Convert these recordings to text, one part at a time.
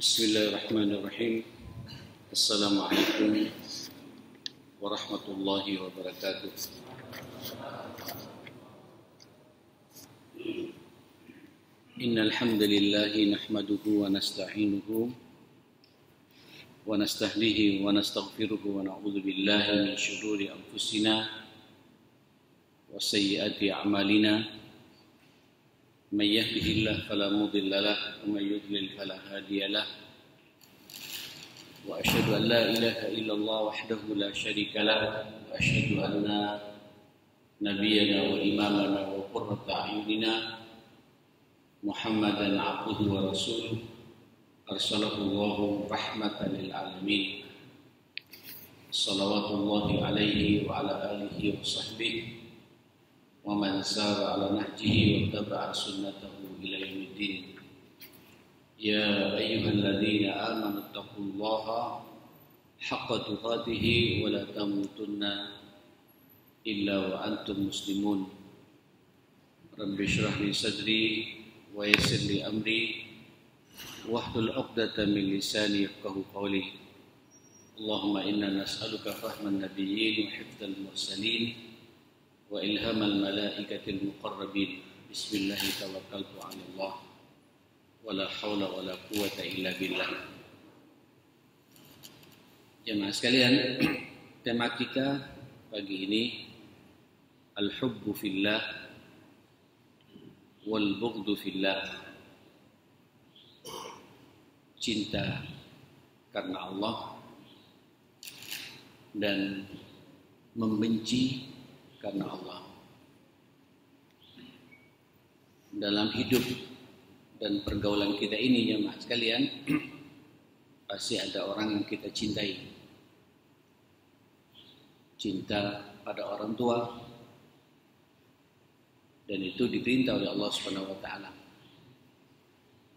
Bismillahirrahmanirrahim. Assalamualaikum warahmatullahi wabarakatuh. Innal hamdalillah nahmaduhu wa nasta'inuhu wa nastahdihi wa nastaghfiruhu wa na'udzu billahi min shururi anfusina wa sayyiati a'malina. من يهده الله فلا مضل له ومن يضلل فلا هادي له وأشهد أن لا إله إلا الله وحده لا شريك له وأشهد أن نبينا وإمامنا وقرة أعيننا محمدا عبده ورسوله أرسله الله رحمة للعالمين صلوات الله عليه وعلى آله وصحبه ومن سار على نهجه واتبع سنته إلى يوم الدين. يا أيها الذين آمنوا اتقوا الله حق تقاته ولا تموتن إلا وأنتم مسلمون. رب اشرح لي صدري ويسر لي أمري واحلل عقدة من لساني يفقهوا قولي. اللهم إنا نسألك فهم النبيين وحفظ المرسلين وإلهام الملائكة المقربين. بسم الله توكلت على الله ولا حول ولا قوة إلا بالله. Jemaah sekalian, tema kita pagi ini al-hubbu fillah wal bughdu fillah. Cinta karena Allah dan membenci karena Allah. Dalam hidup dan pergaulan kita ini jemaah sekalian, pasti ada orang yang kita cintai. Cinta pada orang tua, dan itu diperintah oleh Allah Subhanahu wa taala.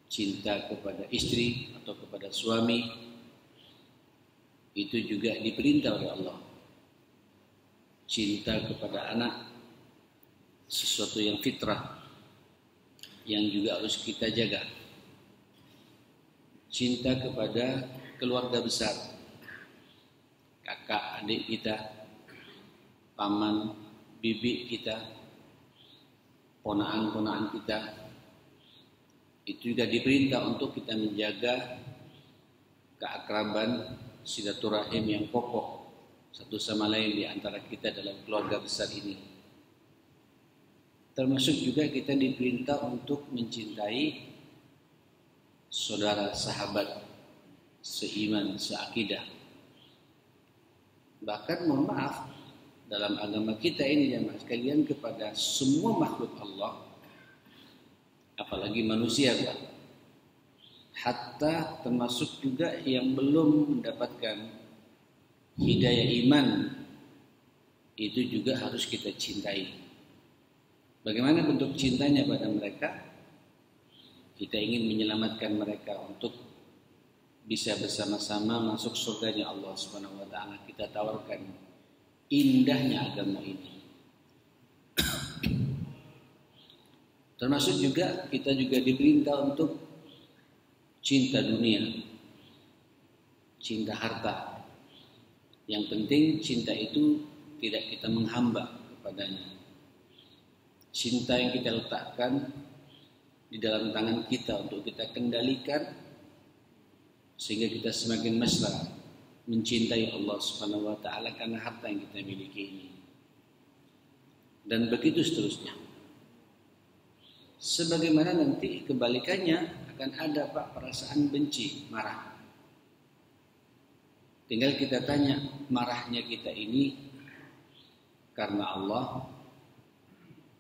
Cinta kepada istri atau kepada suami itu juga diperintah oleh Allah. Cinta kepada anak sesuatu yang fitrah yang juga harus kita jaga. Cinta kepada keluarga besar, kakak adik kita, paman bibi kita, ponaan-ponaan kita, itu juga diperintah untuk kita menjaga keakraban, silaturahim yang kokoh satu sama lain di antara kita dalam keluarga besar ini. Termasuk juga kita diperintah untuk mencintai saudara sahabat seiman, seakidah. Bahkan mohon maaf, dalam agama kita ini jemaah sekalian, kepada semua makhluk Allah, apalagi manusia, hatta termasuk juga yang belum mendapatkan hidayah iman, itu juga harus kita cintai. Bagaimana bentuk cintanya pada mereka? Kita ingin menyelamatkan mereka untuk bisa bersama-sama masuk surganya Allah Subhanahu wa taala. Kita tawarkan indahnya agama ini. Termasuk juga kita juga diperintah untuk cinta dunia, cinta harta. Yang penting cinta itu tidak kita menghamba kepadanya. Cinta yang kita letakkan di dalam tangan kita untuk kita kendalikan sehingga kita semakin mesra mencintai Allah Subhanahu wa taala karena harta yang kita miliki ini. Dan begitu seterusnya. Sebagaimana nanti kebalikannya akan ada perasaan benci, marah. Tinggal kita tanya, marahnya kita ini karena Allah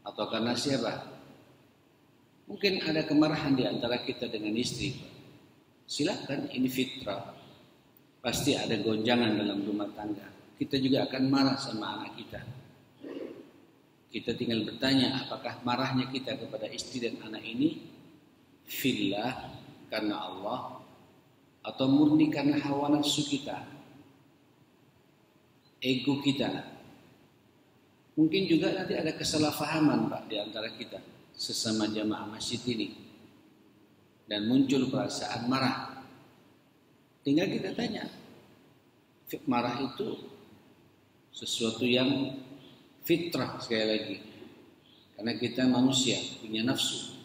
atau karena siapa? Mungkin ada kemarahan di antara kita dengan istri. Silakan, ini fitrah. Pasti ada gonjangan dalam rumah tangga. Kita juga akan marah sama anak kita. Kita tinggal bertanya, apakah marahnya kita kepada istri dan anak ini fillah, karena Allah, atau murni karena hawa nafsu kita, ego kita. Mungkin juga nanti ada kesalahpahaman Pak di antara kita sesama jamaah masjid ini. dan muncul perasaan marah Tinggal kita tanya, marah itu sesuatu yang fitrah sekali lagi. Karena kita manusia, punya nafsu.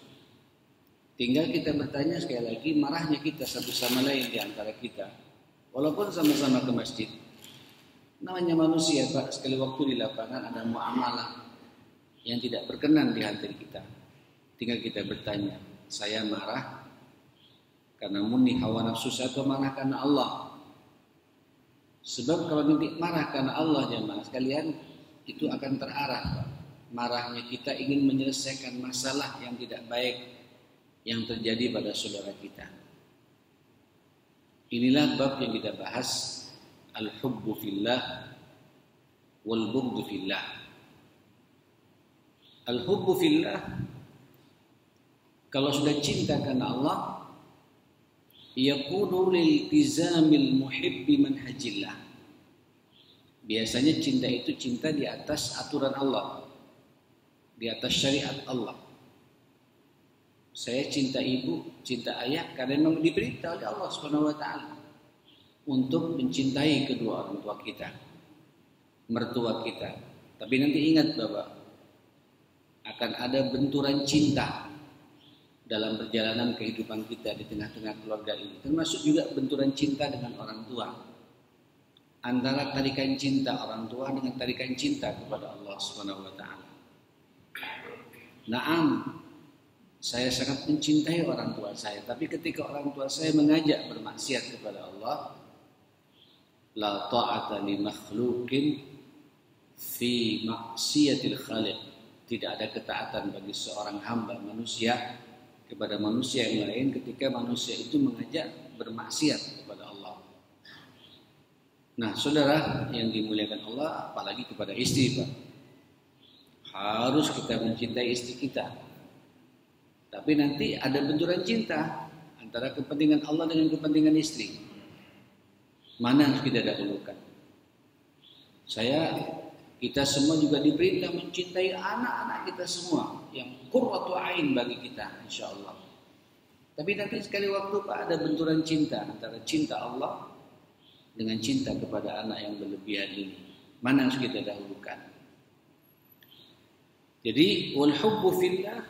Tinggal kita bertanya sekali lagi, marahnya kita satu sama lain di antara kita. Walaupun sama-sama ke masjid. Namanya manusia, Pak, sekali waktu di lapangan ada muamalah yang tidak berkenan di hati kita. Tinggal kita bertanya, saya marah karena murni hawa nafsu saya atau marah karena Allah? Sebab kalau nanti marah karena Allah, jemaah sekalian, itu akan terarah, Pak. Marahnya kita ingin menyelesaikan masalah yang tidak baik yang terjadi pada saudara kita. Inilah bab yang kita bahas, al-hubbu fillah wal bughdu fillah. Al-hubbu fillah, kalau sudah cinta karena Allah, yakunu liltizamil muhibbi manhajillah. Biasanya cinta itu cinta di atas aturan Allah, di atas syariat Allah. Saya cinta ibu, cinta ayah karena memang diperintah oleh Allah Subhanahu wa taala untuk mencintai kedua orang tua kita, mertua kita. Tapi nanti ingat Bapak, akan ada benturan cinta dalam perjalanan kehidupan kita di tengah-tengah keluarga ini. Termasuk juga benturan cinta dengan orang tua. Antara tarikan cinta orang tua dengan tarikan cinta kepada Allah Subhanahu wa taala. Naam, saya sangat mencintai orang tua saya, tapi ketika orang tua saya mengajak bermaksiat kepada Allah, la ta'ata li makhluqin fi maksiatil khaliq. Tidak ada ketaatan bagi seorang hamba manusia kepada manusia yang lain ketika manusia itu mengajak bermaksiat kepada Allah. Nah, saudara yang dimuliakan Allah, apalagi kepada istri, Pak. Harus kita mencintai istri kita. Tapi nanti ada benturan cinta antara kepentingan Allah dengan kepentingan istri. Mana yang kita dahulukan? Kita semua juga diperintah mencintai anak-anak kita semua yang qurratu ain bagi kita, insyaallah. Tapi nanti sekali waktu, Pak, ada benturan cinta antara cinta Allah dengan cinta kepada anak yang berlebihan ini. Mana yang harus kita dahulukan? Jadi wal hubbu fillah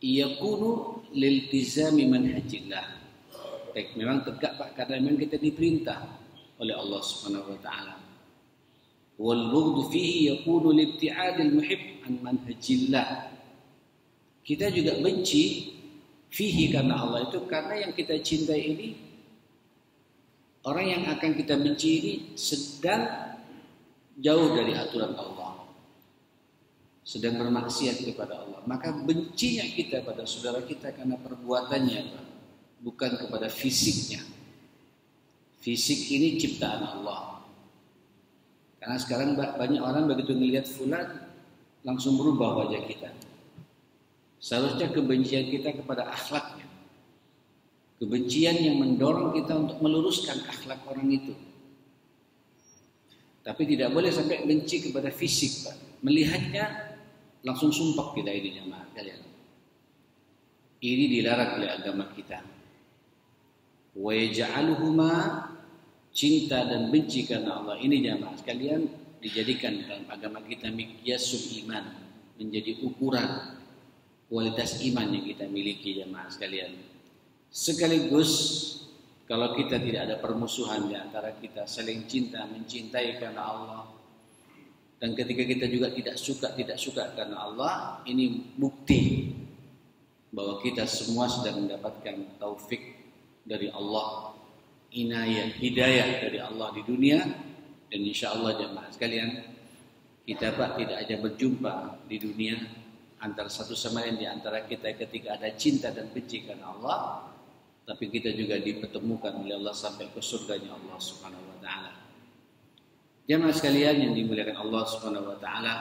yakunu liltizami manhajillah. Baik, memang tegak, Pak, karena memang kita diperintah oleh Allah Subhanahu wa taala. Wal bughdu fihi yakunu libti'adil muhib an manhajillah. Kita juga benci fihi karena Allah itu karena yang kita cintai ini, orang yang akan kita benci ini sedang jauh dari aturan Allah, sedang bermaksiat kepada Allah. Maka bencinya kita pada saudara kita karena perbuatannya, bukan kepada fisiknya. Fisik ini ciptaan Allah. Karena sekarang banyak orang begitu melihat fulan langsung berubah wajah kita. Seharusnya kebencian kita kepada akhlaknya, kebencian yang mendorong kita untuk meluruskan akhlak orang itu. Tapi tidak boleh sampai benci kepada fisik, Pak. Melihatnya langsung sumpah kita ini, jemaah kalian. Ini dilarang oleh agama kita. Wa yaj'aluhuma, cinta dan benci karena Allah ini, jemaah sekalian, dijadikan dalam agama kita miqyasul iman, menjadi ukuran kualitas iman yang kita miliki, jemaah sekalian. Sekaligus kalau kita tidak ada permusuhan di antara kita, saling cinta, mencintai karena Allah. Dan ketika kita juga tidak suka karena Allah, ini bukti bahwa kita semua sedang mendapatkan taufik dari Allah, inayah, hidayah dari Allah di dunia. Dan insya Allah, jemaah sekalian, kita, Pak, tidak aja berjumpa di dunia antara satu sama lain di antara kita ketika ada cinta dan benci karena Allah, tapi kita juga dipertemukan oleh Allah sampai ke surganya Allah Subhanahu wa taala. Jemaah sekalian yang dimuliakan Allah Subhanahu wa taala,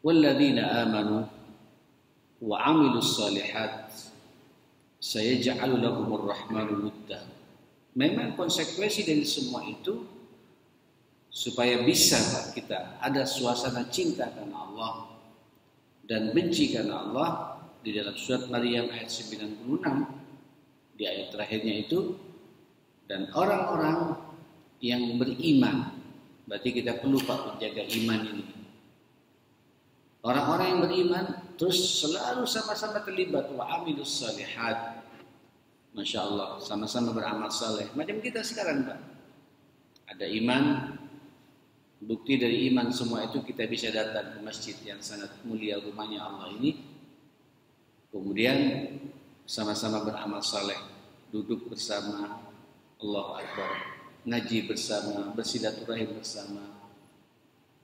walladzina amanu wa 'amilus shalihat sayaj'alu lahumur rahmanu wudda. Memang konsekuensi dari semua itu supaya bisa kita ada suasana cinta karena Allah dan benci karena Allah. Di dalam surat Maryam ayat 96, di ayat terakhirnya itu, Dan orang-orang yang beriman, berarti kita perlu Pak menjaga iman ini. Orang-orang yang beriman terus selalu sama-sama terlibat wa amilus salihat. Masya Allah, sama-sama beramal saleh. Macam kita sekarang Pak. Ada iman, bukti dari iman semua itu kita bisa datang ke masjid yang sangat mulia rumahnya Allah ini. Kemudian sama-sama beramal saleh, duduk bersama, Allahu Akbar, ngaji bersama, bersilaturahim bersama.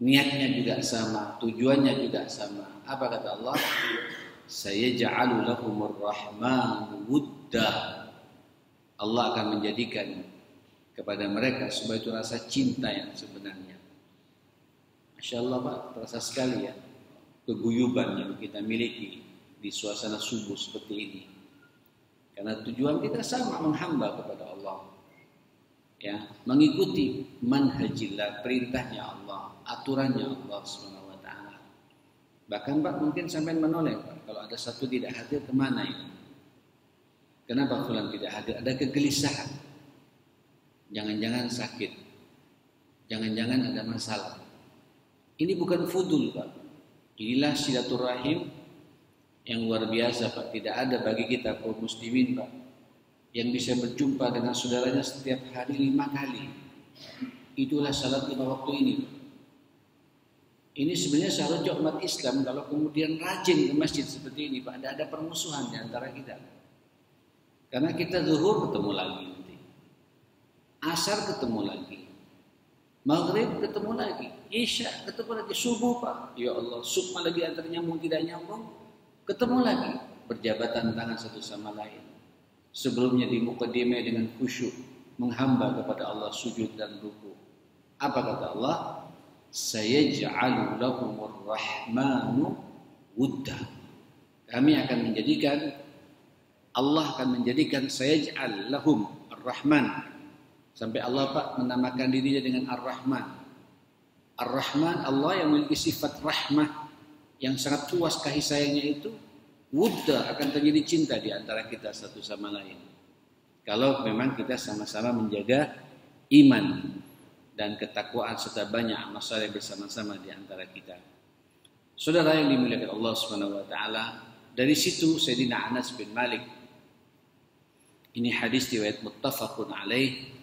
Niatnya juga sama, tujuannya juga sama. Apa kata Allah? Sayaj'alu lahumur rahmanu wudda. Allah akan menjadikan kepada mereka supaya itu rasa cinta yang sebenarnya. Masya Allah Pak, terasa sekali ya keguyuban yang kita miliki di suasana subuh seperti ini. Karena tujuan kita sama, menghamba kepada Allah, ya, mengikuti manhajillah, perintahnya Allah, aturannya Allah Subhanahu wa taala. Bahkan Pak mungkin sampai menoleh Pak, kalau ada satu tidak hadir kemana ini? Kenapa fulan tidak hadir? Ada kegelisahan. Jangan-jangan sakit. Jangan-jangan ada masalah. Ini bukan fudul Pak. Inilah silaturahim yang luar biasa Pak. Tidak ada bagi kita kaum muslimin Pak yang bisa berjumpa dengan saudaranya setiap hari 5 kali. Itulah salat 5 waktu ini. Ini sebenarnya seharusnya umat Islam kalau kemudian rajin ke masjid seperti ini Pak. Ada permusuhan di antara kita. Karena kita zuhur ketemu lagi nanti. Asar ketemu lagi. Maghrib ketemu lagi. Isya ketemu lagi. Subuh Pak. Ya Allah, sukma lagi antara nyambung tidak nyambung. Ketemu lagi. Berjabatan tangan satu sama lain. Sebelumnya di muqaddimah dengan khusyuk. Menghamba kepada Allah sujud dan ruku. Apa kata Allah? Sayaj'alu lahumur rahmanu wudda. Kami akan menjadikan, Allah akan menjadikan sayaj'al lahum ar-Rahman. Sampai Allah Pak menamakan dirinya dengan Ar-Rahman. Ar-Rahman, Allah yang memiliki sifat rahmah yang sangat luas kasih sayangnya itu, wudda, akan terjadi cinta di antara kita satu sama lain. Kalau memang kita sama-sama menjaga iman dan ketakwaan serta banyak amal saleh bersama-sama di antara kita. Saudara yang dimuliakan Allah Subhanahu wa taala, dari situ Sayyidina Anas bin Malik, ini hadis riwayat muttafaqun alaih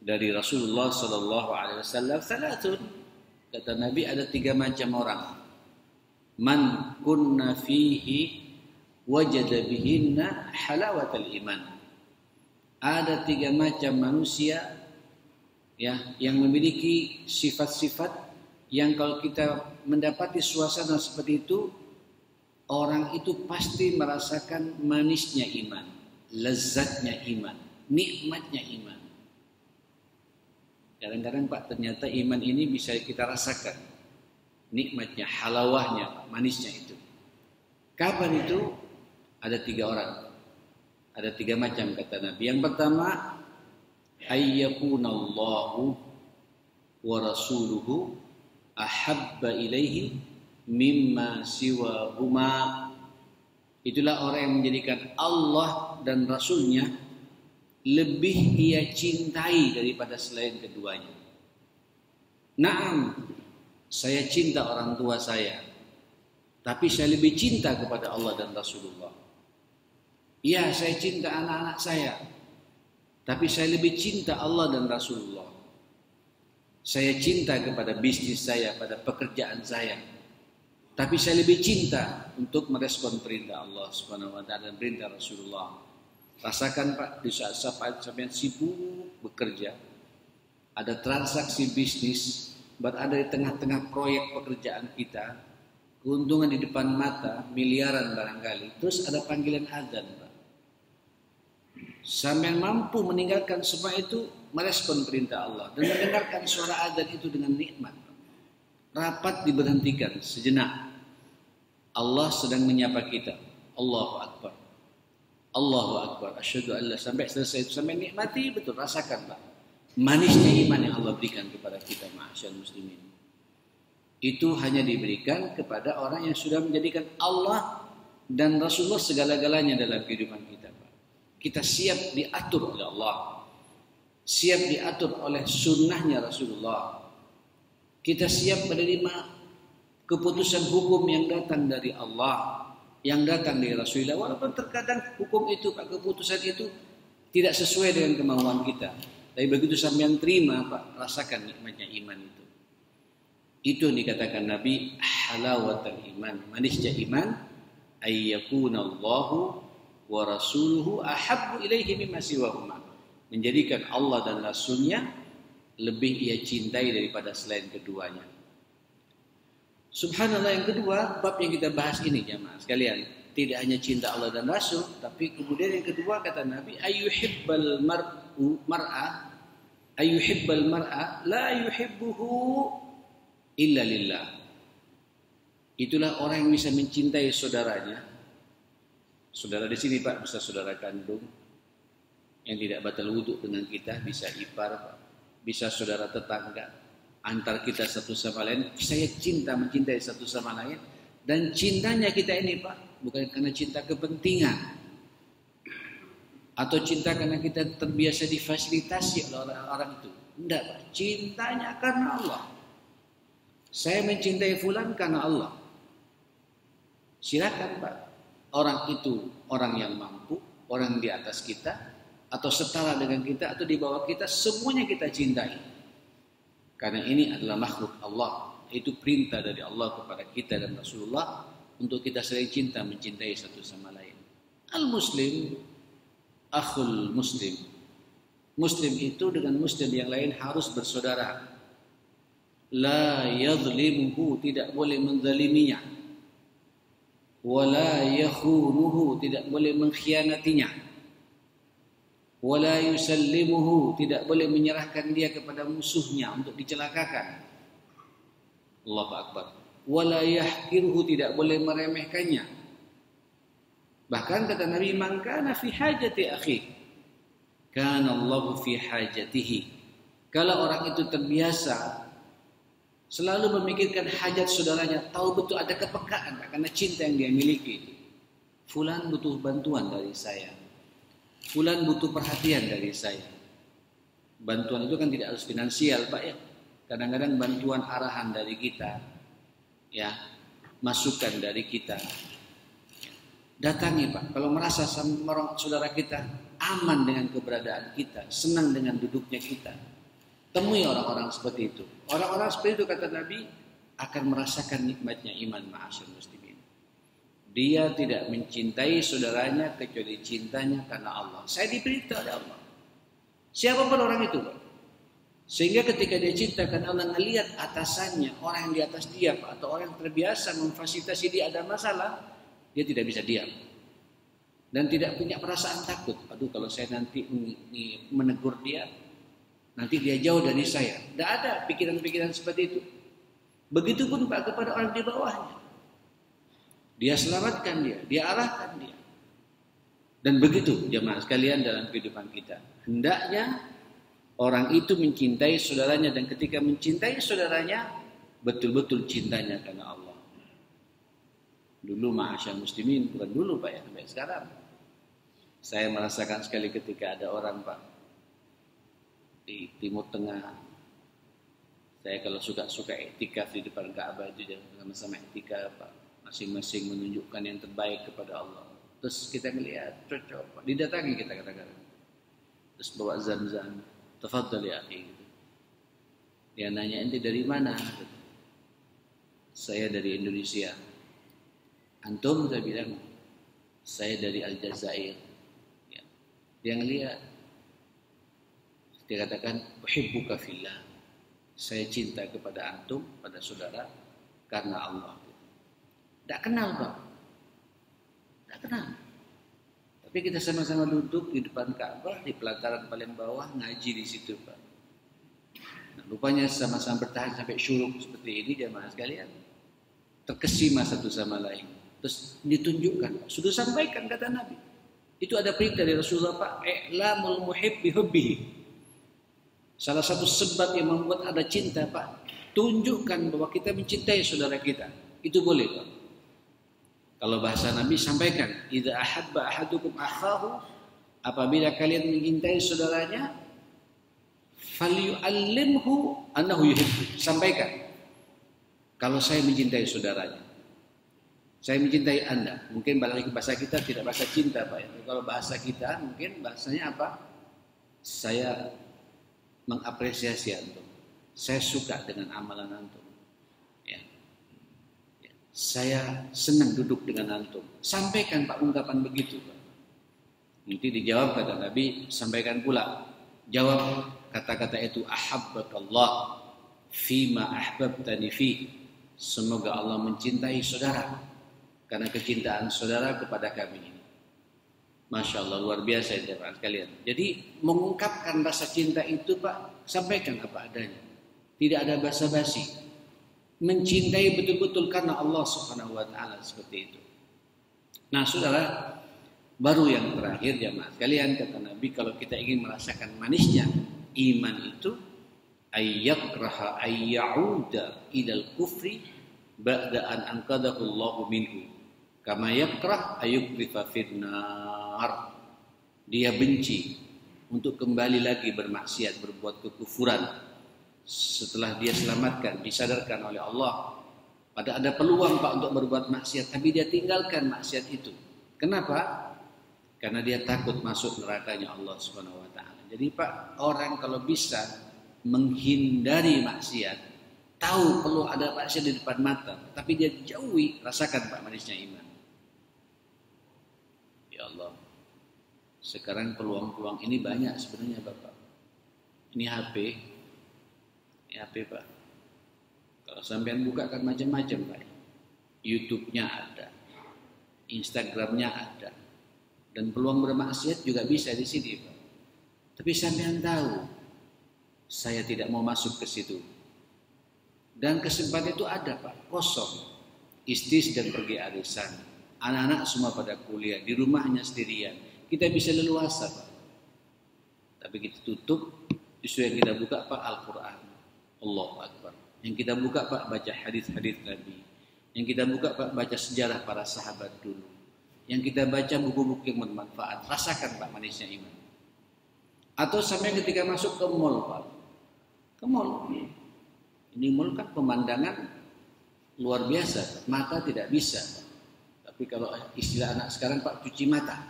dari Rasulullah sallallahu alaihi wasallam, salatun, kata Nabi, ada 3 macam orang. Man kunna fihi wajada bihinna halawatal iman. Ada 3 macam manusia ya yang memiliki sifat-sifat yang kalau kita mendapati suasana seperti itu, orang itu pasti merasakan manisnya iman, lezatnya iman, nikmatnya iman. Kadang-kadang Pak, ternyata iman ini bisa kita rasakan nikmatnya, halawahnya, manisnya itu. Kapan itu? Ada 3 orang. Ada 3 macam kata Nabi. Yang pertama, ayyakunallahu wa rasuluhu ahabba ilaihi mimma siwahuma. Itulah orang yang menjadikan Allah dan Rasulnya lebih ia cintai daripada selain keduanya. Naam, saya cinta orang tua saya, tapi saya lebih cinta kepada Allah dan Rasulullah. Ya, saya cinta anak-anak saya, tapi saya lebih cinta Allah dan Rasulullah. Saya cinta kepada bisnis saya, pada pekerjaan saya, tapi saya lebih cinta untuk merespon perintah Allah Subhanahu wa taala dan perintah Rasulullah. Rasakan Pak, di saat sampai sibuk bekerja, ada transaksi bisnis, berada di tengah-tengah proyek pekerjaan kita, keuntungan di depan mata, miliaran barangkali, terus ada panggilan azan Pak. Sampai mampu meninggalkan semua itu, merespon perintah Allah dan mendengarkan suara azan itu dengan nikmat. Rapat diberhentikan sejenak. Allah sedang menyapa kita. Allahu Akbar. Allahu Akbar. Asyhadu an la, sampai selesai itu, sampai nikmati betul, rasakan Pak. Manisnya iman yang Allah berikan kepada kita, ma'asyar muslimin. Itu hanya diberikan kepada orang yang sudah menjadikan Allah dan Rasulullah segala-galanya dalam kehidupan kita, Pak. Kita siap diatur oleh Allah. siap diatur oleh sunnahnya Rasulullah. Kita siap menerima keputusan hukum yang datang dari Allah, yang datang dari Rasulullah. Walaupun terkadang hukum itu, Pak, keputusan itu tidak sesuai dengan kemauan kita. Tapi begitu sampean terima, Pak, rasakan nikmatnya iman itu. Itu dikatakan Nabi halawatul iman, manisnya iman, ayyakunallahu wa rasuluhu ahabbu ilaihi mimma siwahuma. Menjadikan Allah dan Rasulnya lebih ia cintai daripada selain keduanya. Subhanallah, yang kedua, bab yang kita bahas ini jemaah sekalian, tidak hanya cinta Allah dan Rasul, tapi kemudian yang kedua kata Nabi, ayyuhibbal mar'a la yuhibbuhu illa lillah. Itulah orang yang bisa mencintai saudaranya. Saudara di sini, Pak, bisa saudara kandung yang tidak batal wudhu dengan kita, bisa ipar, bisa saudara tetangga, antar kita satu sama lain. Saya mencintai satu sama lain, dan cintanya kita ini, Pak, bukan karena cinta kepentingan atau cinta karena kita terbiasa difasilitasi oleh orang-orang itu. Enggak, Pak. Cintanya karena Allah. Saya mencintai fulan karena Allah. Silakan, Pak. Orang itu orang yang mampu, orang di atas kita, atau setara dengan kita, atau di bawah kita, semuanya kita cintai. Karena ini adalah makhluk Allah. Itu perintah dari Allah kepada kita dan Rasulullah untuk kita saling cinta, mencintai satu sama lain. Al-Muslim, akhul Muslim. Muslim itu dengan Muslim yang lain harus bersaudara. La yadhlimuhu, tidak boleh menzaliminya. Wala yakhunuhu, tidak boleh mengkhianatinya. Wala yusallimuhu, tidak boleh menyerahkan dia kepada musuhnya untuk dicelakakan. Allahu Akbar. Wala yahqiruhu, tidak boleh meremehkannya. Bahkan kata Nabi, man kana fi hajati akhi kana Allahu fi hajatihi. Kalau orang itu terbiasa selalu memikirkan hajat saudaranya, tahu betul ada kepekaan karena cinta yang dia miliki. Fulan butuh bantuan dari saya. Fulan butuh perhatian dari saya. Bantuan itu kan tidak harus finansial, Pak, ya. Kadang-kadang bantuan arahan dari kita, ya, masukan dari kita. Datangi, Pak. Kalau merasa sama saudara kita aman dengan keberadaan kita, senang dengan duduknya kita, temui orang-orang seperti itu. Orang-orang seperti itu kata Nabi akan merasakan nikmatnya iman, ma'asyarul muslimin. Dia tidak mencintai saudaranya kecuali cintanya karena Allah. Saya diberitahu oleh Allah. Siapapun orang itu, Pak. Sehingga ketika dia cinta karena Allah, ngelihat atasannya, orang yang di atas dia, Pak, atau orang yang terbiasa memfasilitasi dia ada masalah, dia tidak bisa diam. Dan tidak punya perasaan takut. Aduh, kalau saya nanti menegur dia, nanti dia jauh dari saya. Tidak ada pikiran-pikiran seperti itu. Begitupun, Pak, kepada orang di bawahnya. Dia selamatkan dia arahkan dia. Dan begitu jemaah sekalian dalam kehidupan kita. Hendaknya orang itu mencintai saudaranya, dan ketika mencintai saudaranya betul-betul cintanya karena Allah. Dulu ma'asyarul muslimin, bukan dulu, Pak, ya, sampai sekarang. Saya merasakan sekali ketika ada orang, Pak, di Timur Tengah. Saya kalau suka iktikaf di depan Ka'bah itu sama-sama iktikaf, Pak. Masing-masing menunjukkan yang terbaik kepada Allah. Terus kita melihat cocok, didatangi kita kadang-kadang. Terus bawa zam-zam, tafadhal ya akhi. Gitu. Dia nanya, ente dari mana? Gitu. Saya dari Indonesia. Antum? Saya bilang, saya dari Aljazair. Ya. Dia ngelihat, dia katakan, uhibbuka fillah. Saya cinta kepada antum, pada saudara, karena Allah. Tidak kenal, Pak. Tidak kenal. Tapi kita sama-sama duduk di depan Ka'bah, di pelataran paling bawah, ngaji di situ, Pak. Nah, rupanya sama-sama bertahan sampai syuruk seperti ini, jamaah sekalian. Terkesima satu sama lain. Terus ditunjukkan, sudah sampaikan kata Nabi. Itu ada perintah dari Rasulullah, Pak. I'lamul muhib bihubbihi. Salah satu sebab yang membuat ada cinta, Pak, tunjukkan bahwa kita mencintai saudara kita. Itu boleh, Pak. Kalau bahasa Nabi sampaikan, idza ahabba ahadukum akhahu, apabila kalian mencintai saudaranya, falyu'allimhu annahu yuhibbu. Sampaikan kalau saya mencintai saudaranya. Saya mencintai Anda. Mungkin bahasa kita tidak bahasa cinta, Pak. Kalau bahasa kita mungkin bahasanya apa? Saya mengapresiasi antum. Saya suka dengan amalan antum. Ya. Ya. Saya senang duduk dengan antum. Sampaikan Pak ungkapan begitu, Pak. Nanti dijawab kata Nabi, sampaikan pula. Jawab kata-kata itu, ahabbakallah fima ahbabtani fi. Semoga Allah mencintai saudara karena kecintaan saudara kepada kami ini. Masya Allah, luar biasa ya Pak sekalian. Jadi mengungkapkan rasa cinta itu Pak, sampaikan apa adanya. Tidak ada basa-basi. Mencintai betul-betul karena Allah Subhanahu wa taala seperti itu. Nah, saudara, baru yang terakhir jamaah sekalian, kata Nabi, kalau kita ingin merasakan manisnya iman itu, ayyakraha ayyauda idal kufri ba'da an anqadahu Allahu minhu. Kama yakrah ayyukrifa finnar. Dia benci untuk kembali lagi bermaksiat, berbuat kekufuran setelah dia selamatkan, disadarkan oleh Allah. Pada ada peluang Pak untuk berbuat maksiat, tapi dia tinggalkan maksiat itu. Kenapa? Karena dia takut masuk nerakanya Allah Subhanahu wa taala. Jadi Pak, orang kalau bisa menghindari maksiat, tahu perlu ada maksiat di depan mata, tapi dia jauhi, rasakan Pak manisnya iman. Ya Allah, sekarang peluang-peluang ini banyak sebenarnya Bapak. Ini HP Pak. Kalau sampean buka kan macam-macam Pak. YouTube-nya ada, Instagram-nya ada, dan peluang bermaksiat juga bisa di sini Pak. Tapi sampean tahu, saya tidak mau masuk ke situ. Dan kesempatan itu ada Pak, kosong. Istri sedang pergi arisan. Anak-anak semua pada kuliah, di rumah hanya sendirian. Kita bisa leluasa Pak. Tapi kita tutup, justru yang kita buka Pak Al-Quran. Allahu Akbar. Yang kita buka Pak baca hadis-hadis Nabi. Yang kita buka Pak baca sejarah para sahabat dulu. Yang kita baca buku-buku yang bermanfaat. Rasakan Pak manisnya iman. Atau sampai ketika masuk ke mall Pak. Ke mall. Ini mall kan pemandangan luar biasa. Mata tidak bisa. Tapi kalau istilah anak sekarang Pak, cuci mata.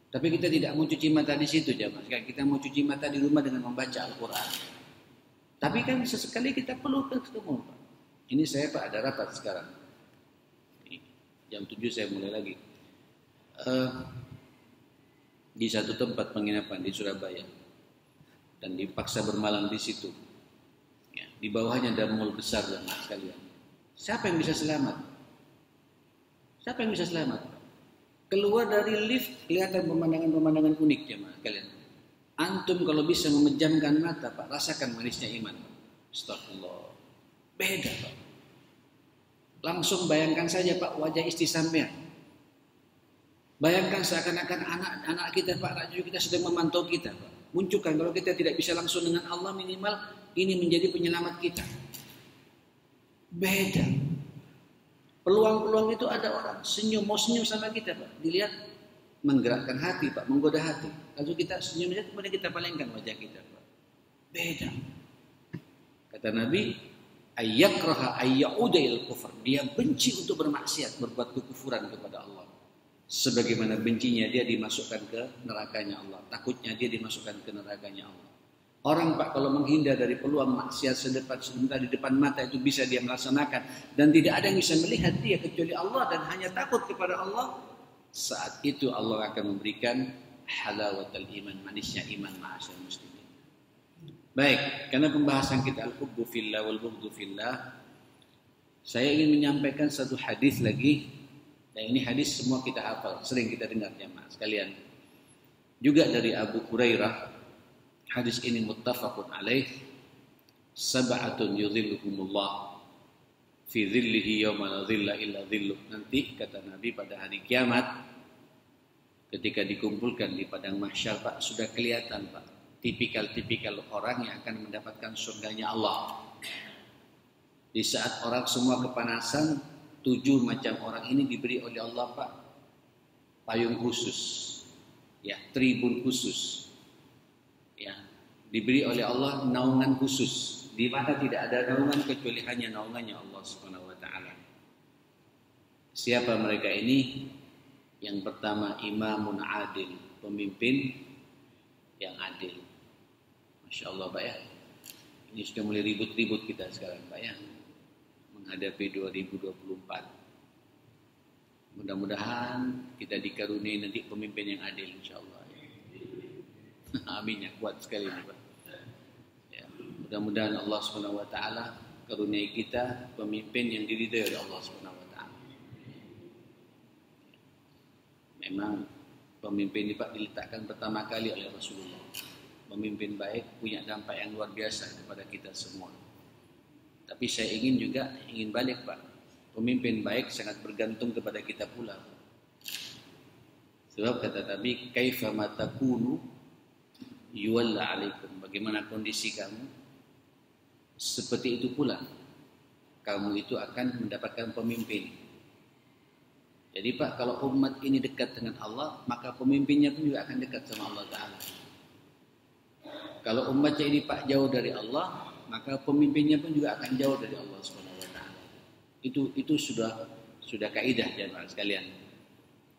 Tapi kita tidak mau cuci mata di situ jemaah. Kita mau cuci mata di rumah dengan membaca Al-Quran. Tapi kan sesekali kita perlu ketemu Pak. Ini saya Pak ada rapat sekarang. Jam 7 saya mulai lagi. Di satu tempat penginapan di Surabaya. Dan dipaksa bermalam di situ. Ya, di bawahnya ada mall besar jemaah sekalian. Siapa yang bisa selamat? Siapa yang bisa selamat? Keluar dari lift, kelihatan pemandangan-pemandangan unik jemaah kalian. Antum kalau bisa memejamkan mata Pak, rasakan manisnya iman. Astagfirullah. Beda Pak. Langsung bayangkan saja Pak wajah istri sampean. Bayangkan seakan-akan anak-anak kita Pak, anak cucu kita sedang memantau kita Pak. Munculkan kalau kita tidak bisa langsung dengan Allah, minimal ini menjadi penyelamat kita. Beda. Peluang-peluang itu ada orang senyum, mau senyum sama kita Pak. Dilihat menggerakkan hati Pak, menggoda hati. Lalu kita senyum saja, kemudian kita palingkan wajah kita Pak. Beda. Kata Nabi, ayyakraha ayyaudail kufr. Dia benci untuk bermaksiat, berbuat kekufuran kepada Allah. Sebagaimana bencinya dia dimasukkan ke nerakanya Allah. Takutnya dia dimasukkan ke nerakanya Allah. Orang Pak kalau menghindar dari peluang maksiat sebentar di depan mata itu bisa dia melaksanakan. Dan tidak ada yang bisa melihat dia kecuali Allah dan hanya takut kepada Allah. Saat itu Allah akan memberikan halawatul iman, manisnya iman ma'asyar muslimin. Baik, karena pembahasan kita al-hubbu fillah wal bughdu fillah, saya ingin menyampaikan satu hadis lagi. Dan ini hadis semua kita hafal, sering kita dengar jemaah sekalian. Juga dari Abu Hurairah. Hadis ini muttafaqun alaih. Sab'atun yudhilluhumullah fi dhillihi yawma la dhilla illa dhilluh. Nanti kata Nabi pada hari kiamat ketika dikumpulkan di padang mahsyar Pak, sudah kelihatan Pak tipikal-tipikal orang yang akan mendapatkan surganya Allah. Di saat orang semua kepanasan, 7 macam orang ini diberi oleh Allah Pak payung khusus, ya, tribun khusus, ya, diberi oleh Allah naungan khusus, di mana tidak ada naungan kecuali hanya naungannya Allah Subhanahu wa taala. Siapa mereka ini? Yang pertama, imamun adil, pemimpin yang adil. Masya Allah Pak ya, ini sudah mulai ribut-ribut kita sekarang Pak ya, menghadapi 2024. Mudah-mudahan kita dikaruniai nanti pemimpin yang adil insyaallah. Amin ya, kuat sekali ini Pak. Ya, mudah-mudahan Allah Subhanahu wa taala karuniai kita pemimpin yang diridhai oleh Allah Subhanahu wa taala. Memang pemimpin ini Pak diletakkan pertama kali oleh Rasulullah. Pemimpin baik punya dampak yang luar biasa kepada kita semua. Tapi saya ingin balik Pak. Pemimpin baik sangat bergantung kepada kita pula. Sebab kata Nabi, kaifa ma takunu yuwalla alaikum. Bagaimana kondisi kamu, seperti itu pula kamu itu akan mendapatkan pemimpin. Jadi Pak, kalau umat ini dekat dengan Allah, maka pemimpinnya pun juga akan dekat sama Allah Ta'ala. Kalau umatnya ini Pak jauh dari Allah, maka pemimpinnya pun juga akan jauh dari Allah SWT. Itu sudah kaidah jemaah sekalian.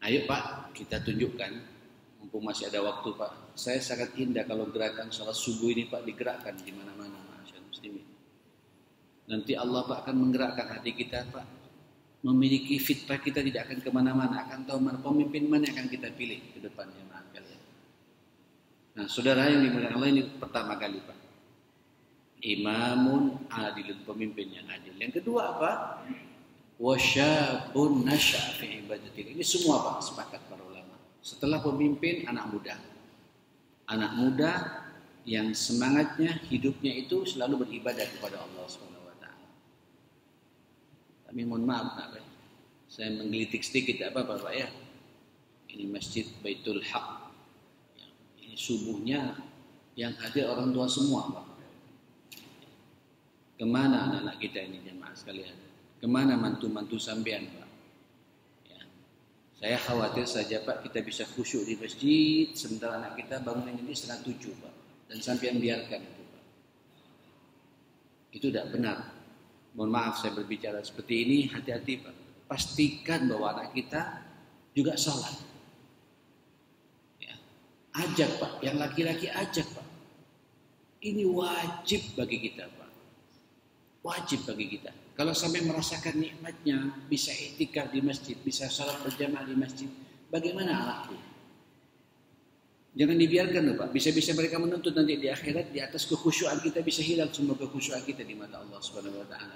Ayo Pak, kita tunjukkan, mumpung masih ada waktu Pak. Saya sangat indah kalau gerakan salat subuh ini Pak digerakkan di mana-mana, masyaallah muslimin. Nanti Allah Pak akan menggerakkan hati kita Pak, memiliki fitrah kita tidak akan kemana-mana, akan tahu mana pemimpin mana yang akan kita pilih ke depan jemaah sekalian. Nah, saudara yang dimuliakan Allah, ini pertama kali Pak. Imamun adilun, pemimpin yang adil. Yang kedua apa? Wasyabun nasya'a fi ibadatillah. Ini semua Pak sepakat para ulama. Setelah pemimpin, anak muda. Anak muda yang semangatnya, hidupnya itu selalu beribadah kepada Allah Subhanahu wa taala. Tapi mohon maaf Pak, saya menggelitik sedikit, tidak apa-apa Pak ya. Ini Masjid Baitul Haq. Ini subuhnya yang hadir orang tua semua Pak. Kemana anak-anak kita ini jemaah sekalian? Kemana mantu-mantu sampean Pak? Ya. Saya khawatir saja Pak, kita bisa khusyuk di masjid, sementara anak kita bangunan ini 6:30 Pak. Dan sampean biarkan itu Pak. Itu tidak benar. Mohon maaf saya berbicara seperti ini, hati-hati Pak. Pastikan bahwa anak kita juga sholat. Ya. Ajak Pak, yang laki-laki ajak Pak. Ini wajib bagi kita Pak. Wajib bagi kita. Kalau sampai merasakan nikmatnya, bisa iktikaf di masjid, bisa salat berjamaah di masjid, bagaimana anakku? Jangan dibiarkan loh Pak. Bisa-bisa mereka menuntut nanti di akhirat, di atas kekhusyuan kita bisa hilang semua kekhusyuan kita di mata Allah Subhanahu wa taala.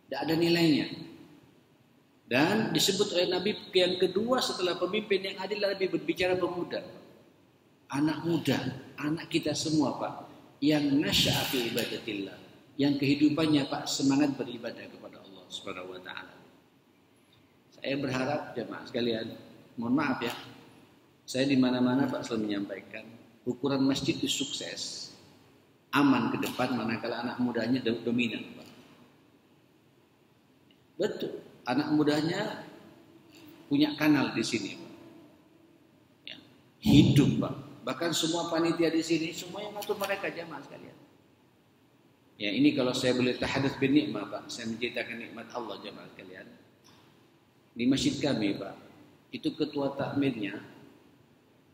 Tidak ada nilainya. Dan disebut oleh Nabi yang kedua setelah pemimpin yang adil, Nabi berbicara pemuda. Anak muda, anak kita semua Pak, yang nasya'a fi ibadatillah, yang kehidupannya Pak semangat beribadah kepada Allah Subhanahu wa taala. Saya berharap jemaah sekalian, mohon maaf ya. Saya di mana-mana Pak selalu menyampaikan, ukuran masjid itu sukses, aman ke depan manakala anak mudanya dominan Pak. Betul, anak mudanya punya kanal di sini Pak. Ya, hidup Pak. Bahkan semua panitia di sini semua yang ngatur mereka jemaah sekalian. Ya, ini kalau saya boleh tahadats bin nikmah Pak, saya menceritakan nikmat Allah jemaah sekalian. Di masjid kami Pak, itu ketua takmirnya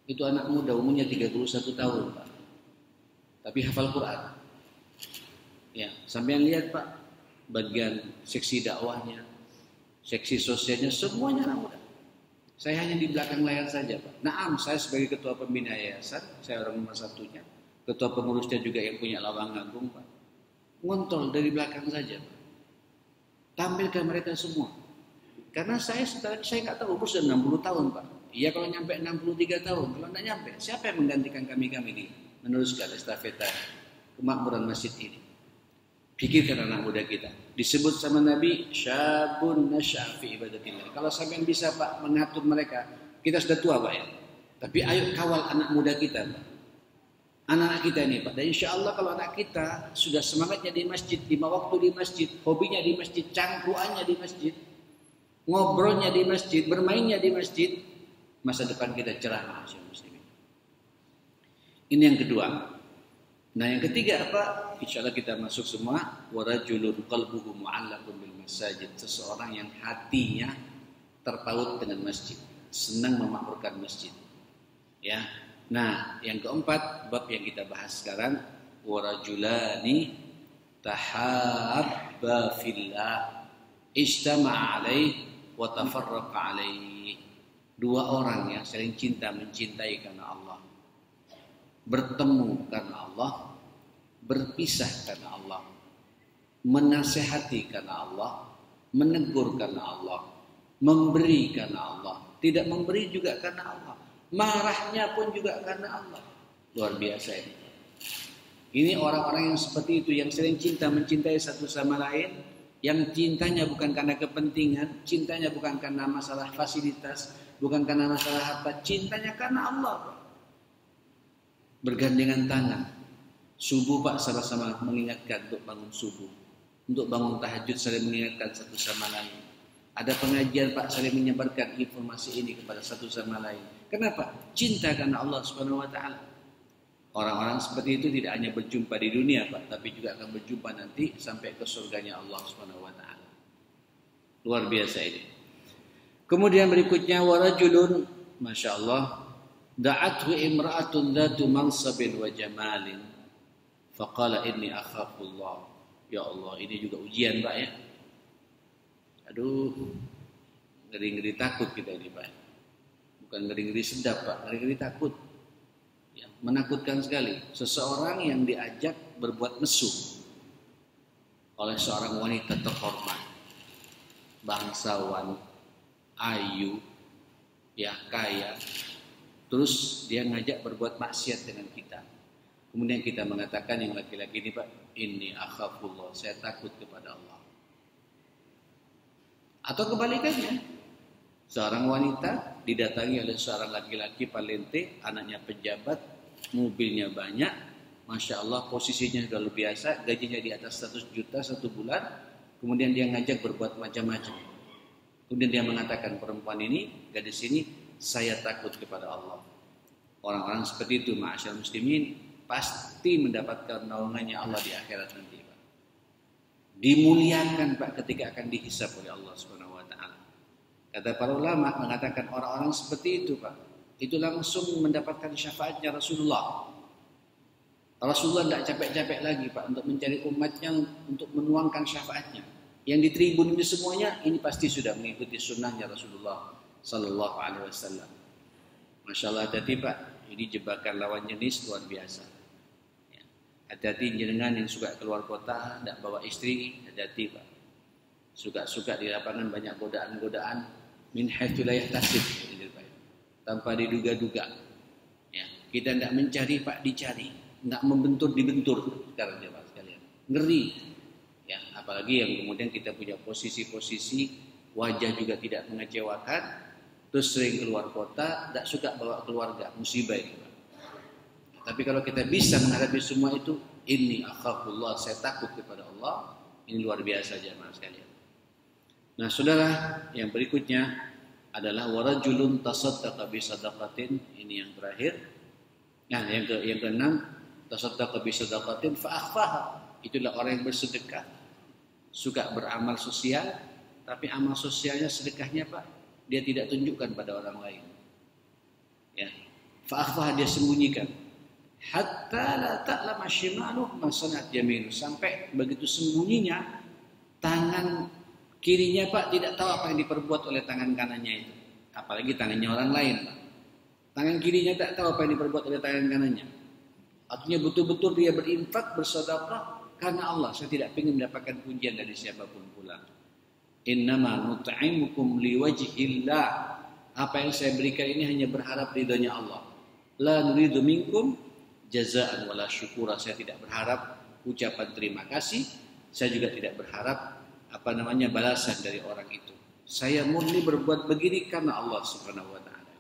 itu anak muda umurnya 31 tahun Pak. Tapi hafal Quran. Ya, sampean lihat Pak, bagian seksi dakwahnya, seksi sosialnya semuanya anak muda. Saya hanya di belakang layar saja Pak. Naam, saya sebagai ketua pembina yayasan, saya orang nomor satunya. Ketua pengurusnya juga yang punya lawang agung Pak. Ngontrol dari belakang saja. Tampilkan mereka semua. Karena saya nggak tahu, umur sudah 60 tahun Pak. Iya kalau nyampe 63 tahun, kalau nggak nyampe, siapa yang menggantikan kami ini meneruskan estafeta kemakmuran masjid ini? Pikirkan anak muda kita. Disebut sama Nabi, syabun nasya'a fi ibadatillah. Kalau sampai bisa Pak mengatur mereka, kita sudah tua Pak ya. Tapi ayo kawal anak muda kita Pak. Anak-anak kita ini Pak. Dan insya Allah kalau anak kita sudah semangatnya di masjid, 5 waktu di masjid, hobinya di masjid, cangkruannya di masjid, ngobrolnya di masjid, bermainnya di masjid, masa depan kita cerah masyaallah muslimin. Ini yang kedua. Nah yang ketiga apa? Insya Allah kita masuk semua. Warajulun qalbuhu mu'allaqun bil masajid. Seseorang yang hatinya terpaut dengan masjid, senang memakmurkan masjid. Ya. Nah yang keempat bab yang kita bahas sekarang, warajulani tahabba fillah ijtama'a alaih wa tafarraqa alaih. Dua orang yang saling cinta mencintai karena Allah, bertemu karena Allah, berpisah karena Allah, menasehati karena Allah, menegur karena Allah, memberi karena Allah, tidak memberi juga karena Allah, marahnya pun juga karena Allah. Luar biasa ini. Ini orang-orang yang seperti itu, yang sering cinta mencintai satu sama lain, yang cintanya bukan karena kepentingan, cintanya bukan karena masalah fasilitas, bukan karena masalah harta, cintanya karena Allah. Bergandengan tangan. Subuh Pak sama-sama mengingatkan untuk bangun subuh. Untuk bangun tahajud saling mengingatkan satu sama lain. Ada pengajian Pak saling menyebarkan informasi ini kepada satu sama lain. Kenapa? Cinta karena Allah Subhanahu wa taala. Orang-orang seperti itu tidak hanya berjumpa di dunia Pak, tapi juga akan berjumpa nanti sampai ke surganya Allah Subhanahu wa taala. Luar biasa ini. Kemudian berikutnya warajulun, Masya Allah, da'athu imra'atun dhatu mansabin wa jamalin faqala inni akhafullah. Ya Allah, ini juga ujian Pak ya. Aduh, ngeri-ngeri takut kita ini Pak. Bukan ngeri-ngeri sedap Pak, ngeri-ngeri takut ya, menakutkan sekali. Seseorang yang diajak berbuat mesum oleh seorang wanita terhormat, bangsawan, ayu, ya kaya, terus dia ngajak berbuat maksiat dengan kita. Kemudian kita mengatakan yang laki-laki ini Pak, ini akhafullah, saya takut kepada Allah. Atau kebalikannya, seorang wanita didatangi oleh seorang laki-laki Palente, anaknya pejabat, mobilnya banyak, Masya Allah posisinya sudah luar biasa, gajinya di atas 100 juta satu bulan, kemudian dia ngajak berbuat macam-macam. Kemudian dia mengatakan, perempuan ini, gadis ini, saya takut kepada Allah. Orang-orang seperti itu, ma'asyar muslimin, pasti mendapatkan naungannya Allah di akhirat nanti Pak. Dimuliakan Pak ketika akan dihisab oleh Allah Subhanahu wa taala. Kata para ulama mengatakan orang-orang seperti itu Pak, itu langsung mendapatkan syafaatnya Rasulullah. Rasulullah tidak capek-capek lagi Pak untuk mencari umatnya untuk menuangkan syafaatnya. Yang di tribun ini semuanya ini pasti sudah mengikuti sunnahnya Rasulullah Sallallahu Alaihi Wasallam. Masya Allah, hati-hati Pak, ini jebakan lawan jenis luar biasa. Ya. Hati-hati jenengan yang suka keluar kota, tidak bawa istri, hati-hati Pak. Suka-suka di lapangan banyak godaan-godaan, min haitsu la yahtasib, tanpa diduga-duga. Ya. Kita tidak mencari Pak, dicari, tidak membentur dibentur sekarang ya Pak sekalian. Ngeri. Ya, apalagi yang kemudian kita punya posisi-posisi, wajah juga tidak mengecewakan, terus sering keluar kota, tidak suka bawa keluarga, musibah itu Pak. Tapi kalau kita bisa menghadapi semua itu, ini akhafullah, saya takut kepada Allah, ini luar biasa jemaah sekalian. Nah saudara, yang berikutnya adalah warajulun tasaddaqa bi sadaqatin, ini yang terakhir. Nah yang keenam, tasaddaqa bi sadaqatin fa akhfaha. Itulah orang yang bersedekah, suka beramal sosial, tapi amal sosialnya sedekahnya Pak, dia tidak tunjukkan pada orang lain. Ya, fa akhfaha, dia sembunyikan. Hatta la ta'lama shimaluhu ma sanat yaminu, sampai begitu sembunyinya tangan kirinya Pak tidak tahu apa yang diperbuat oleh tangan kanannya itu. Apalagi tangannya orang lain Pak. Tangan kirinya tak tahu apa yang diperbuat oleh tangan kanannya. Artinya betul-betul dia berinfak, bersedekah karena Allah. Saya tidak ingin mendapatkan pujian dari siapapun pula. Innama nut'imukum liwajhillah. Apa yang saya berikan ini hanya berharap ridhonya Allah. La nuridu minkum jazaan wala syukura. Saya tidak berharap ucapan terima kasih. Saya juga tidak berharap balasan dari orang itu. Saya murni berbuat begini karena Allah Subhanahu wa taala.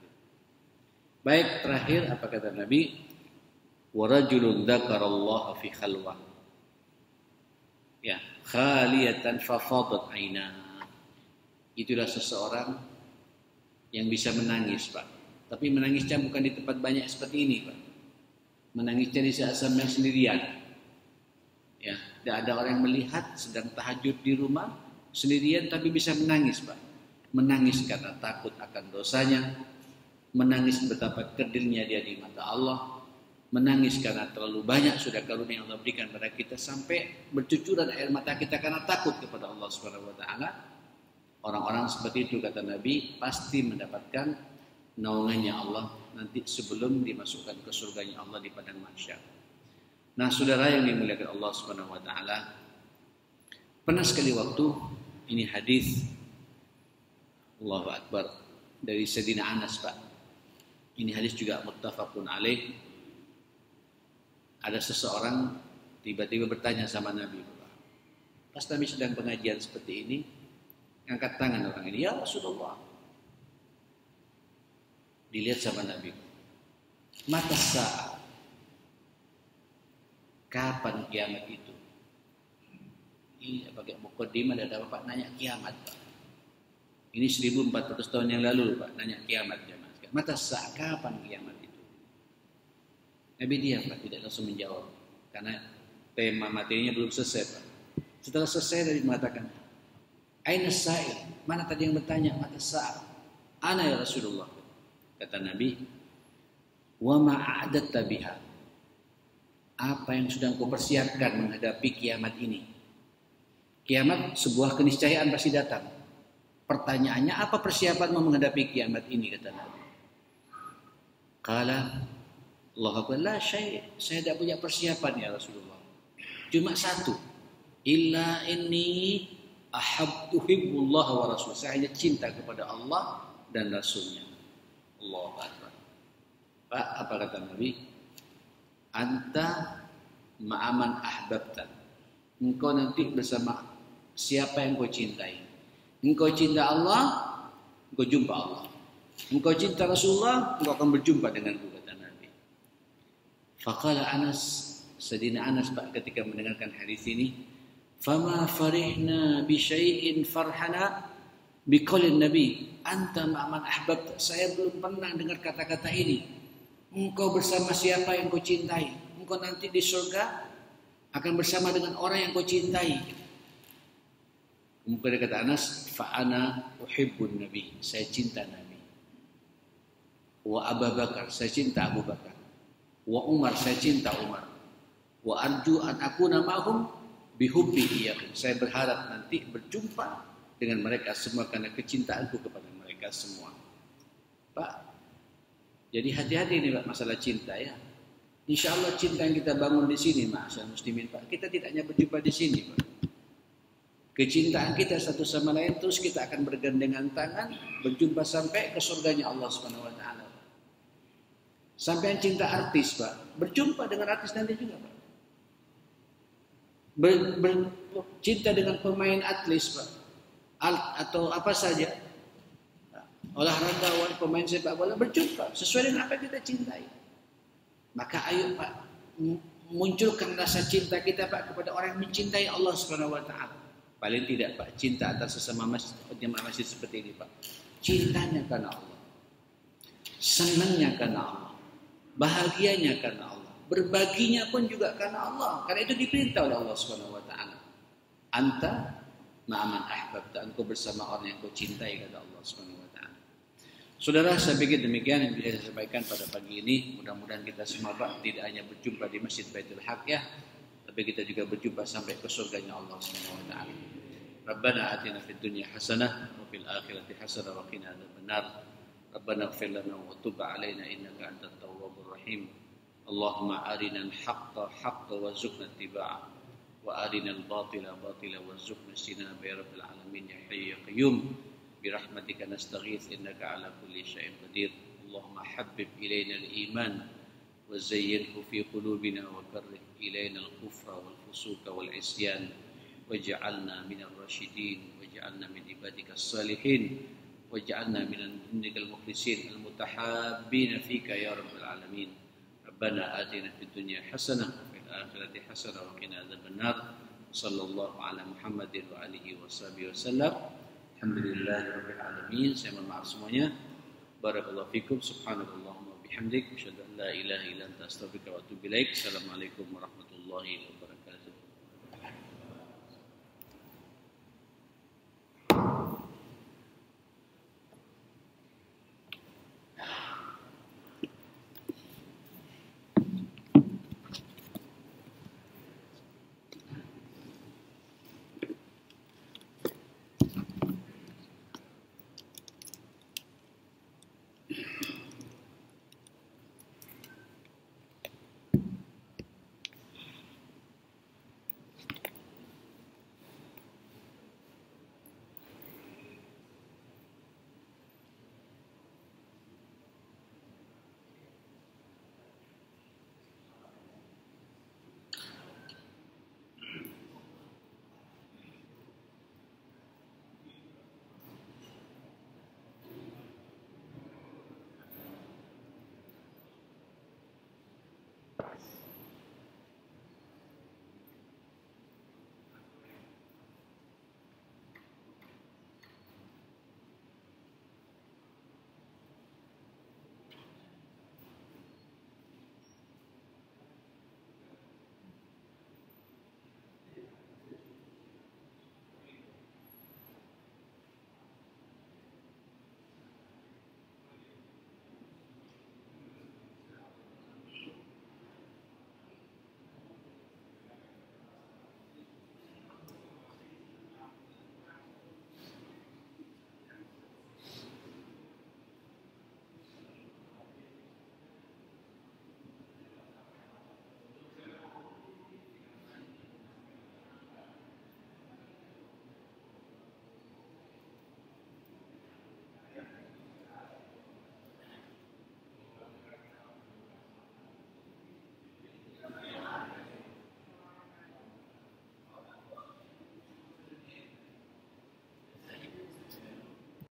Baik, terakhir apa kata Nabi? Wa rajulun dzakarallaha fi khalwah. Ya, khaliyatan fafadat aina. Itulah seseorang yang bisa menangis, Pak. Tapi menangisnya bukan di tempat banyak seperti ini, Pak. Menangisnya di saat sampai sendirian. Ya, tidak ada orang yang melihat, sedang tahajud di rumah sendirian tapi bisa menangis, Pak. Menangis karena takut akan dosanya, menangis betapa kerdilnya dia di mata Allah, menangis karena terlalu banyak sudah karunia yang Allah berikan pada kita sampai bercucuran air mata kita karena takut kepada Allah Subhanahu wa taala. Orang-orang seperti itu kata Nabi pasti mendapatkan naungannya Allah nanti sebelum dimasukkan ke surganya Allah di padang mahsyar. Nah, saudara yang dimuliakan Allah Subhanahu wa taala, pernah sekali waktu ini hadis Allahu Akbar dari Sayyidina Anas, Pak. Ini hadis juga muttafaqun alaih. Ada seseorang tiba-tiba bertanya sama Nabi, Pak. Pas Nabi sedang pengajian seperti ini, angkat tangan orang ini, ya Rasulullah. Dilihat sama Nabi, mata saat, kapan kiamat itu? Ini pakai mukadimah ada Bapak nanya kiamat, Pak. Ini 1400 tahun yang lalu, Pak, nanya kiamat. Mata saat, kapan kiamat itu? Nabi diam, Pak, tidak langsung menjawab karena tema materinya belum selesai, Pak. Setelah selesai Nabi mengatakan, aina sa'il? Mana tadi yang bertanya? Mata saat. Ana ya Rasulullah. Kata Nabi, wa ma'adatta biha. Apa yang sudah engkau persiapkan menghadapi kiamat ini? Kiamat sebuah keniscayaan pasti datang. Pertanyaannya, apa persiapanmu menghadapi kiamat ini? Kata Nabi. Qala Allah Akbar, la syai'. Saya tidak punya persiapan ya Rasulullah. Cuma satu. Illa inni ahabtuhibbullah wa rasul. Saya hanya cinta kepada Allah dan Rasulnya. Allahu Akbar. Pak, apa kata Nabi? Anta ma'aman ahbabta. Engkau nanti bersama siapa yang kau cintai. Engkau cinta Allah, engkau jumpa Allah. Engkau cinta Rasulullah, engkau akan berjumpa denganku, kata Nabi. Faqala Anas, Sayyidina Anas, Pak, ketika mendengarkan hadis ini, fama farihna bi syai'in farhana biqaulin Nabi, anta ma'aman ahbabta. Saya belum pernah dengar kata-kata ini. Engkau bersama siapa yang kau cintai. Engkau nanti di surga akan bersama dengan orang yang kau cintai. Kemudian kata Anas, fa'ana uhibbun Nabi. Saya cinta Nabi. Wa Abu Bakar, saya cinta Abu Bakar. Wa Umar, saya cinta Umar. Wa arju an akuna ma'hum bihubbi iyyakum. Saya berharap nanti berjumpa dengan mereka semua karena kecintaanku kepada mereka semua. Pak, jadi hati-hati nih Pak masalah cinta ya. Insya Allah cinta yang kita bangun di sini, ma'asyar muslimin Pak, kita tidak hanya berjumpa di sini Pak. Kecintaan kita satu sama lain terus kita akan bergandengan tangan berjumpa sampai ke surganya Allah Subhanahu wa taala. Sampai yang cinta artis Pak, berjumpa dengan artis nanti juga Pak. Cinta dengan pemain atlet Pak, atau apa saja, olahragawan, pemain sepak bola, berjumpa sesuai dengan apa yang kita cintai. Maka ayo Pak, munculkan rasa cinta kita Pak kepada orang yang mencintai Allah Subhanahu wa taala. Paling tidak Pak, cinta antar sesama masjid seperti ini Pak. Cintanya karena Allah, senangnya karena Allah, bahagianya karena Allah, berbaginya pun juga karena Allah. Karena itu diperintah oleh Allah Subhanahu wa taala. Anta ma'aman ahbabta, engkau bersama orang yang kau cintai, kata Allah Subhanahu wa taala. Saudara, saya pikir demikian yang bisa saya sampaikan pada pagi ini. Mudah-mudahan kita semua Pak tidak hanya berjumpa di Masjid Baitul Haq ya, tapi kita juga berjumpa sampai ke surganya Allah Subhanahu wa taala. Rabbana atina fid dunya hasanah wa fil akhirati hasanah wa qina adzabannar. Rabbana ighfir lana wa tub 'alaina innaka antat tawwabur rahim. Allahumma arinal haqqa haqqan warzuqna ittiba'ah wa arinal batila batila warzuqna ijtinaba ya rabbal alamin ya hayyu ya qayyum bi rahmatika nastaghits innaka 'ala kulli syai'in qadir. Allahumma habbib ilaina al-iman wa zayyinhu fi qulubina wa karrih ilaina al-kufra wal fusuqa wal 'isyan waj'alna minal rasyidin waj'alna min ibadikas salihin waj'alna minal indikal mukhlisin al mutahabbin fika ya rabbal alamin. Rabbana atina fid dunya hasanah wa fil akhirati hasanah wa qina adzabannar. Sallallahu ala Muhammadin wa alihi washabihi wasallam. Alhamdulillahirabbil alamin. Saya mohon maaf semuanya. Barakallahu fikum. Subhanallahumma bihamdik, asyhadu an la ilaha illa anta, astaghfiruka wa atubu ilaik. Assalamualaikum warahmatullahi wabarakatuh.